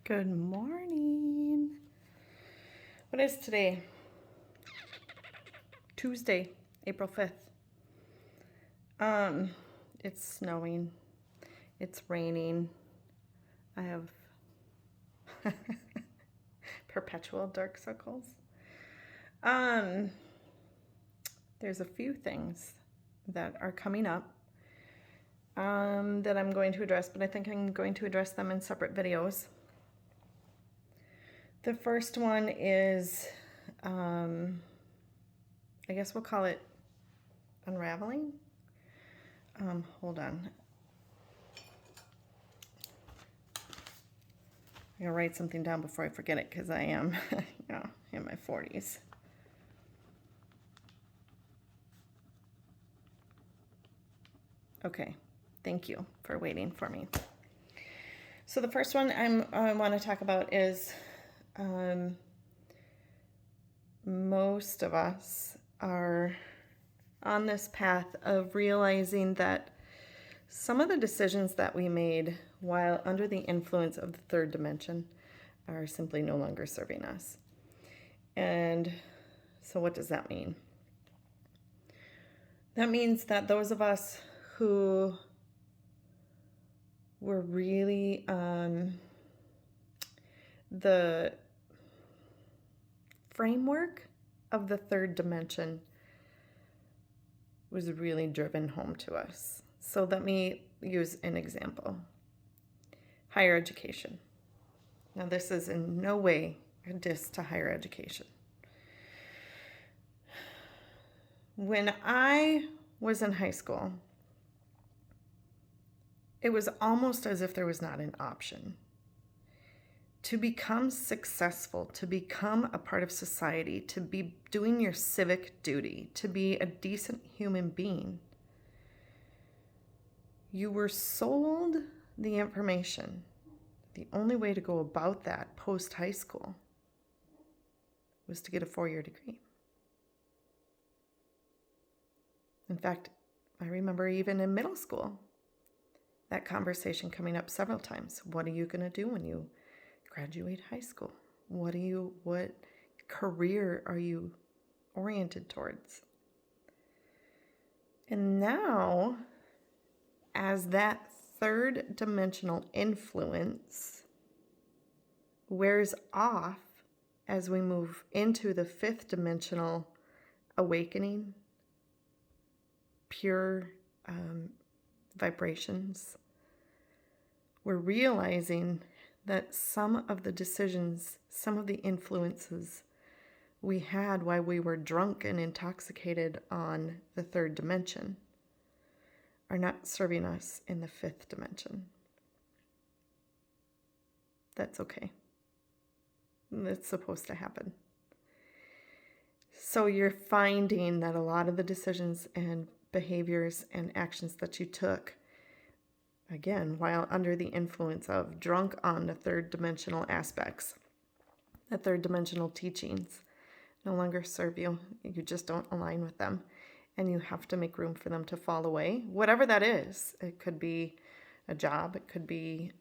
Good morning. What is today? Tuesday, April 5th. It's snowing. It's raining. I have perpetual dark circles. There's a few things that are coming up that I'm going to address, but I think I'm going to address them in separate videos. The first one is, I guess we'll call it unraveling. Hold on. I'm going to write something down before I forget it because I am in my 40s. Okay, thank you for waiting for me. So the first one I want to talk about is most of us are on this path of realizing that some of the decisions that we made while under the influence of the third dimension are simply no longer serving us. And so what does that mean? That means that those of us who were really the framework of the third dimension was really driven home to us. So let me use an example. Higher education. Now, this is in no way a diss to higher education. When I was in high school, it was almost as if there was not an option. To become successful, to become a part of society, to be doing your civic duty, to be a decent human being, you were sold the information. The only way to go about that post high school was to get a 4-year degree. In fact, I remember even in middle school, that conversation coming up several times. What are you going to do when you graduate high school? What career are you oriented towards? And now, as that third dimensional influence wears off as we move into the fifth dimensional awakening, pure vibrations, we're realizing that some of the decisions, some of the influences we had while we were drunk and intoxicated on the third dimension are not serving us in the fifth dimension. That's okay. That's supposed to happen. So you're finding that a lot of the decisions and behaviors and actions that you took, again, while under the influence of drunk on the third dimensional aspects, the third dimensional teachings, no longer serve you. You just don't align with them. And you have to make room for them to fall away. Whatever that is. It could be a job. It could be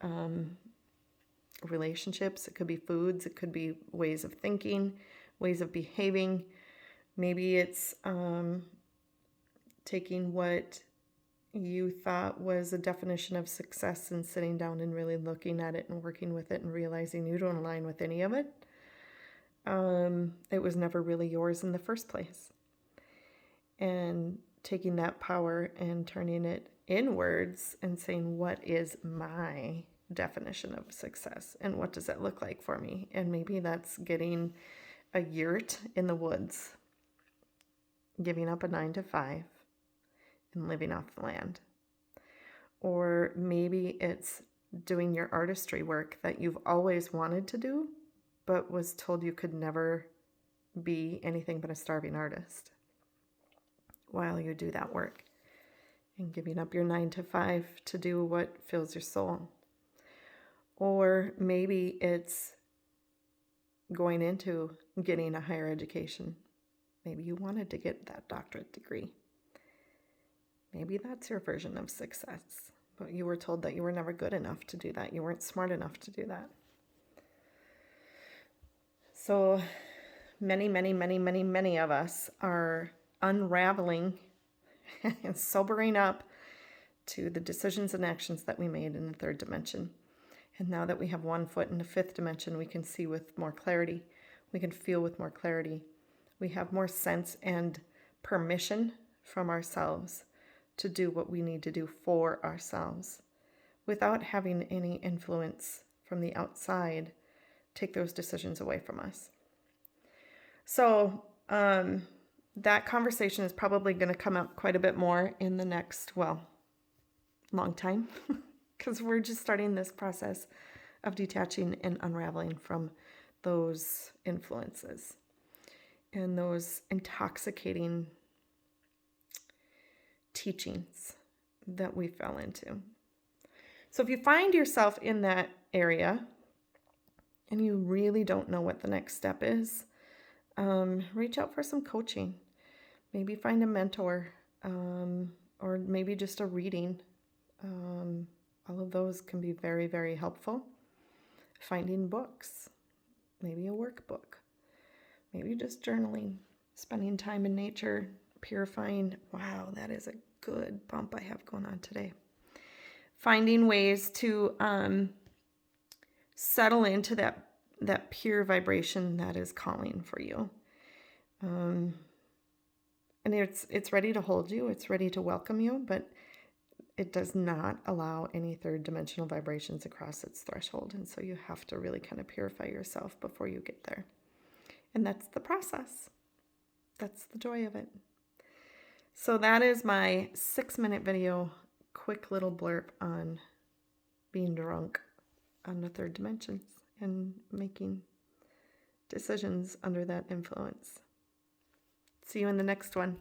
relationships. It could be foods. It could be ways of thinking, ways of behaving. Maybe it's taking what you thought was a definition of success and sitting down and really looking at it and working with it and realizing you don't align with any of it. It was never really yours in the first place. And taking that power and turning it inwards and saying, what is my definition of success? And what does that look like for me? And maybe that's getting a yurt in the woods, giving up a 9-to-5, and living off the land. Or maybe it's doing your artistry work that you've always wanted to do, but was told you could never be anything but a starving artist while you do that work, and giving up your 9-to-5 to do what fills your soul. Or maybe it's going into getting a higher education. Maybe you wanted to get that doctorate degree. Maybe that's your version of success, but you were told that you were never good enough to do that. You weren't smart enough to do that. So many of us are unraveling and sobering up to the decisions and actions that we made in the third dimension. And now that we have one foot in the fifth dimension, we can see with more clarity. We can feel with more clarity. We have more sense and permission from ourselves to do what we need to do for ourselves without having any influence from the outside take those decisions away from us. So that conversation is probably going to come up quite a bit more in the next, long time, because we're just starting this process of detaching and unraveling from those influences and those intoxicating teachings that we fell into. So if you find yourself in that area and you really don't know what the next step is, reach out for some coaching. Maybe find a mentor, or maybe just a reading. All of those can be very, very helpful. Finding books, maybe a workbook, maybe just journaling, spending time in nature, purifying. Wow, that is a good bump I have going on today. Finding ways to settle into that pure vibration that is calling for you. And it's ready to hold you. It's ready to welcome you, but it does not allow any third dimensional vibrations across its threshold. And so you have to really kind of purify yourself before you get there. And that's the process. That's the joy of it. So that is my 6-minute video, quick little blurb on being drunk on the third dimensions and making decisions under that influence. See you in the next one.